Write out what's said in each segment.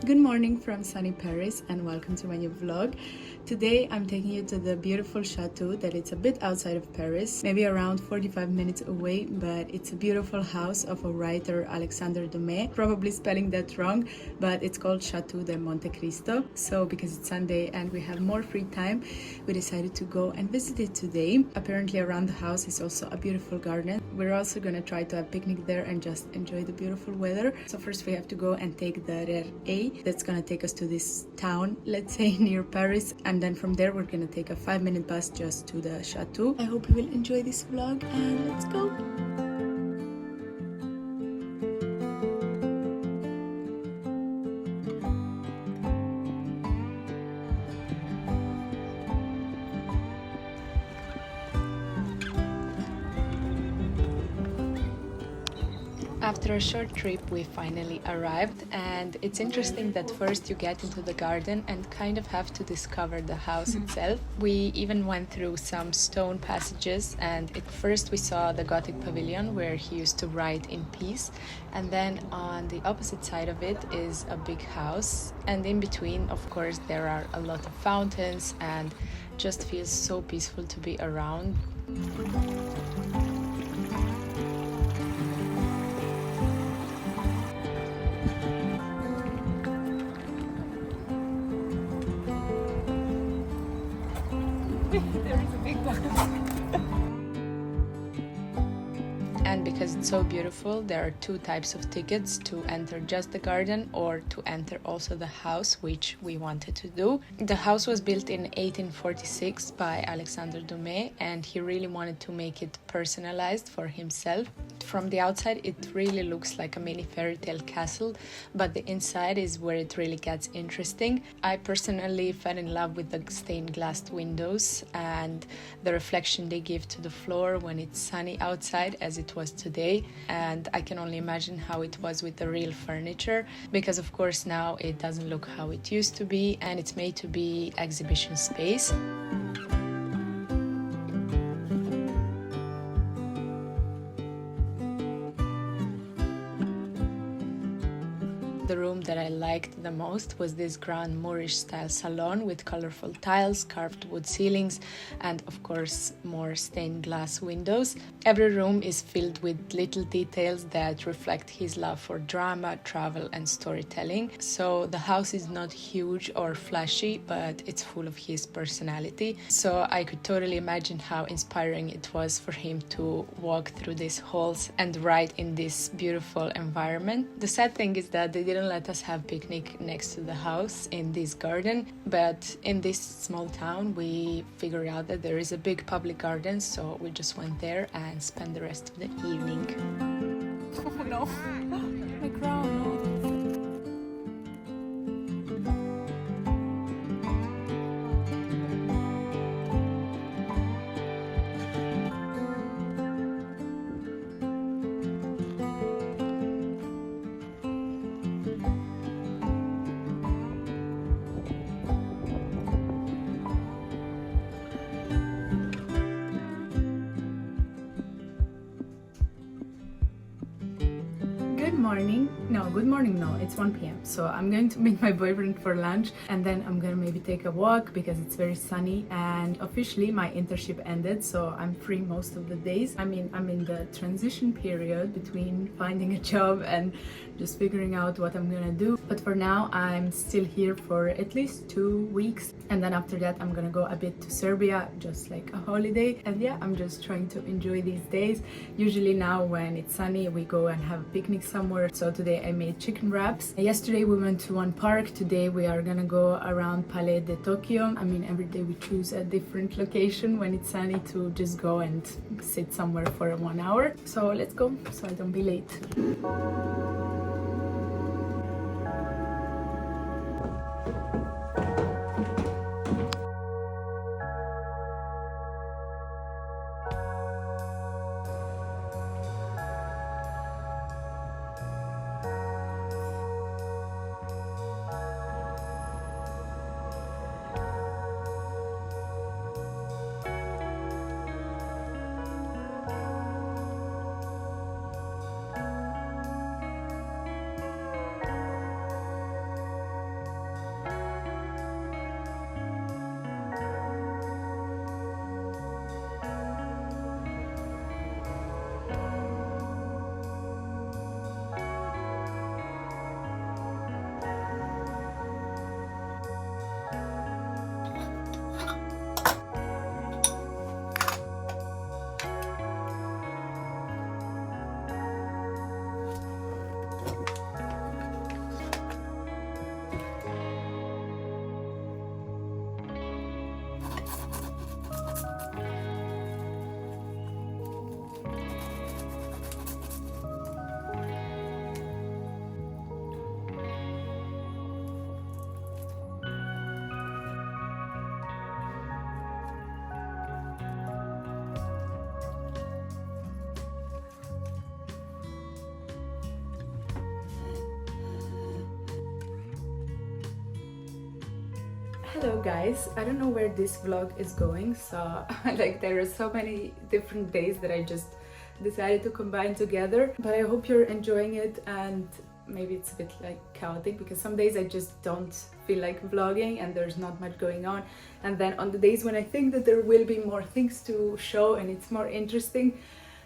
Good morning from sunny Paris and welcome to my new vlog. Today I'm taking you to the beautiful Chateau that it's a bit outside of Paris, maybe around 45 minutes away, but it's a beautiful house of a writer, Alexandre Dumas. Probably spelling that wrong, but it's called Chateau de Monte-Cristo. So because it's Sunday and we have more free time, we decided to go and visit it today. Apparently around the house is also a beautiful garden. We're also gonna try to have a picnic there and just enjoy the beautiful weather. So first we have to go and take the RER that's gonna take us to this town, let's say near Paris, and then from there we're gonna take a 5-minute bus just to the Chateau. I hope you will enjoy this vlog and let's go! After a short trip, we finally arrived, and it's interesting that first you get into the garden and kind of have to discover the house itself. We even went through some stone passages, and at first we saw the Gothic pavilion where he used to write in peace, and then on the opposite side of it is a big house, and in between, of course, there are a lot of fountains and just feels so peaceful to be around. There is a big one. And because it's so beautiful, there are two types of tickets: to enter just the garden or to enter also the house, which we wanted to do. The house was built in 1846 by Alexandre Dumas, and he really wanted to make it personalized for himself. From the outside, it really looks like a mini fairy tale castle, but the inside is where it really gets interesting. I personally fell in love with the stained glass windows and the reflection they give to the floor when it's sunny outside, as it was today. And I can only imagine how it was with the real furniture, because of course now it doesn't look how it used to be, and it's made to be exhibition space. The room that I liked the most was this grand Moorish style salon with colorful tiles, carved wood ceilings, and of course more stained glass windows. Every room is filled with little details that reflect his love for drama, travel and storytelling. So the house is not huge or flashy, but it's full of his personality. So I could totally imagine how inspiring it was for him to walk through these halls and write in this beautiful environment. The sad thing is that they didn't let us have picnic next to the house in this garden, but in this small town we figured out that there is a big public garden, so we just went there and spent the rest of the evening. Oh no, my crown. Good morning, no, it's 1 p.m. So I'm going to meet my boyfriend for lunch, and then I'm gonna maybe take a walk because it's very sunny, and officially my internship ended, so I'm free most of the days. I'm in the transition period between finding a job and just figuring out what I'm gonna do. But for now, I'm still here for at least 2 weeks, and then after that I'm gonna go a bit to Serbia, just like a holiday. And yeah, I'm just trying to enjoy these days. Usually now when it's sunny, we go and have a picnic somewhere. So today I made chicken wraps. Yesterday we went to one park. Today we are gonna go around Palais de Tokyo. Every day we choose a different location when it's sunny to just go and sit somewhere for 1 hour. So let's go, so I don't be late. Hello guys, I don't know where this vlog is going, so like there are so many different days that I just decided to combine together, but I hope you're enjoying it. And maybe it's a bit like chaotic because some days I just don't feel like vlogging and there's not much going on, and then on the days when I think that there will be more things to show and it's more interesting,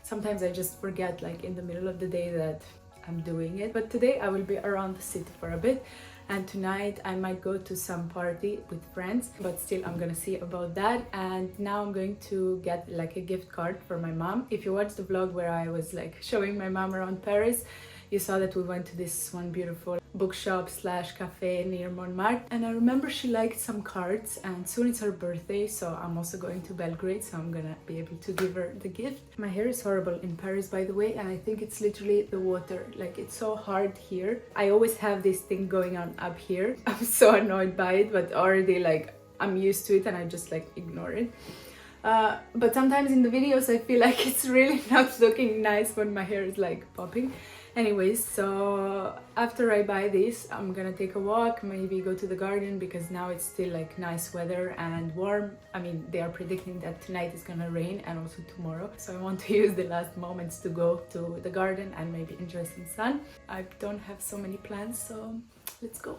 sometimes I just forget like in the middle of the day that I'm doing it. But today I will be around the city for a bit, and tonight I might go to some party with friends, but still I'm gonna see about that. And now I'm going to get like a gift card for my mom. If you watched the vlog where I was like showing my mom around Paris, you saw that we went to this one beautiful bookshop slash cafe near Montmartre, and I remember she liked some cards, and soon it's her birthday, so I'm also going to Belgrade, so I'm gonna be able to give her the gift. My hair is horrible in Paris, by the way, and I think it's literally the water. Like, it's so hard here. I always have this thing going on up here. I'm so annoyed by it, but already like I'm used to it and I just like ignore it. But sometimes in the videos I feel like it's really not looking nice when my hair is like popping. Anyways, so after I buy this, I'm gonna take a walk, maybe go to the garden, because now it's still like nice weather and warm. I mean, they are predicting that tonight is gonna rain and also tomorrow. So I want to use the last moments to go to the garden and maybe enjoy some sun. I don't have so many plans, so let's go.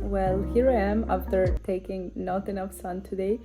Well, here I am after taking not enough sun today.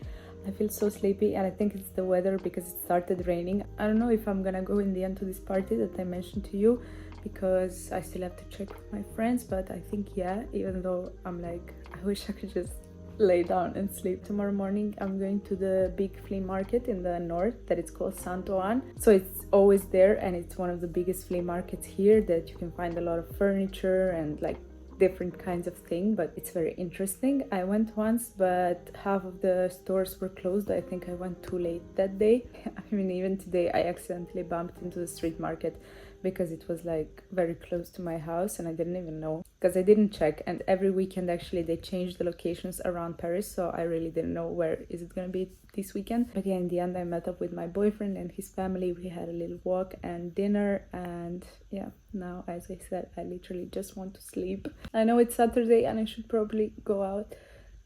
I feel so sleepy, and I think it's the weather because it started raining. I don't know if I'm gonna go in the end to this party that I mentioned to you, because I still have to check with my friends, but I think yeah, even though I'm like, I wish I could just lay down and sleep. Tomorrow morning I'm going to the big flea market in the north that it's called Saint Ouen. So it's always there, and it's one of the biggest flea markets here that you can find a lot of furniture and like different kinds of thing, but it's very interesting. I went once, but half of the stores were closed. I think I went too late that day. I mean, even today I accidentally bumped into the street market because it was like very close to my house and I didn't even know, because I didn't check. And every weekend actually they change the locations around Paris, so I really didn't know where is it gonna be this weekend. But yeah, in the end I met up with my boyfriend and his family. We had a little walk and dinner, and yeah, now as I said, I literally just want to sleep. I know it's Saturday and I should probably go out,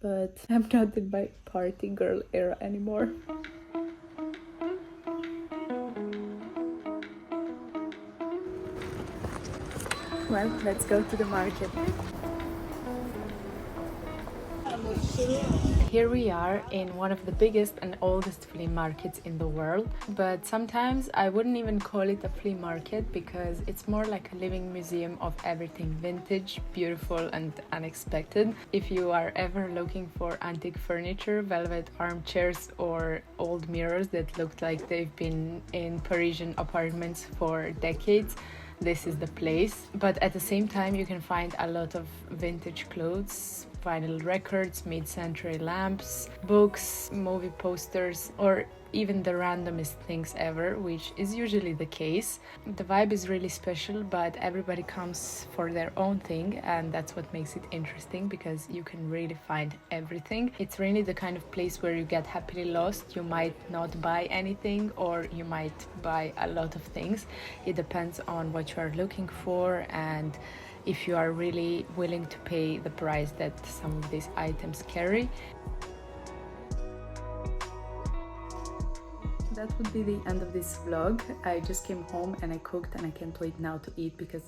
but I'm not in my party girl era anymore. Well, let's go to the market. Here we are in one of the biggest and oldest flea markets in the world, but sometimes I wouldn't even call it a flea market because it's more like a living museum of everything vintage, beautiful and unexpected. If you are ever looking for antique furniture, velvet armchairs or old mirrors that looked like they've been in Parisian apartments for decades, this is the place. But at the same time you can find a lot of vintage clothes, vinyl records, mid-century lamps, books, movie posters, or even the randomest things ever, which is usually the case. The vibe is really special, but everybody comes for their own thing, and that's what makes it interesting because you can really find everything. It's really the kind of place where you get happily lost. You might not buy anything, or you might buy a lot of things. It depends on what you are looking for and if you are really willing to pay the price that some of these items carry. That would be the end of this vlog. I just came home and I cooked, and I can't wait now to eat because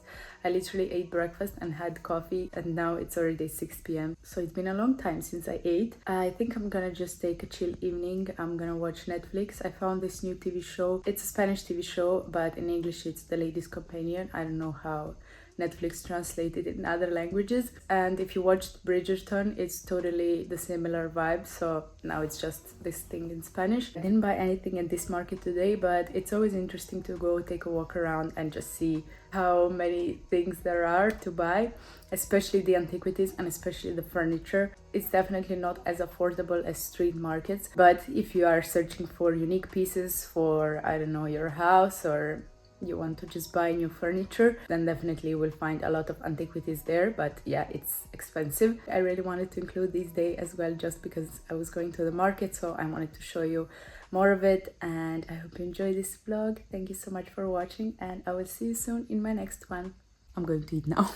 I literally ate breakfast and had coffee, and now it's already 6 p.m. So it's been a long time since I ate. I think I'm gonna just take a chill evening. I'm gonna watch Netflix. I found this new TV show. It's a Spanish TV show, but in English it's The Lady's Companion. I don't know how Netflix translated it in other languages. And if you watched Bridgerton, it's totally the similar vibe, so now it's just this thing in Spanish. I didn't buy anything in this market today, but it's always interesting to go take a walk around and just see how many things there are to buy, especially the antiquities and especially the furniture. It's definitely not as affordable as street markets, but if you are searching for unique pieces for, I don't know, your house, or you want to just buy new furniture, then definitely you will find a lot of antiquities there. But yeah, it's expensive. I really wanted to include this day as well just because I was going to the market, so I wanted to show you more of it. And I hope you enjoy this vlog. Thank you so much for watching, and I will see you soon in my next one. I'm going to eat now.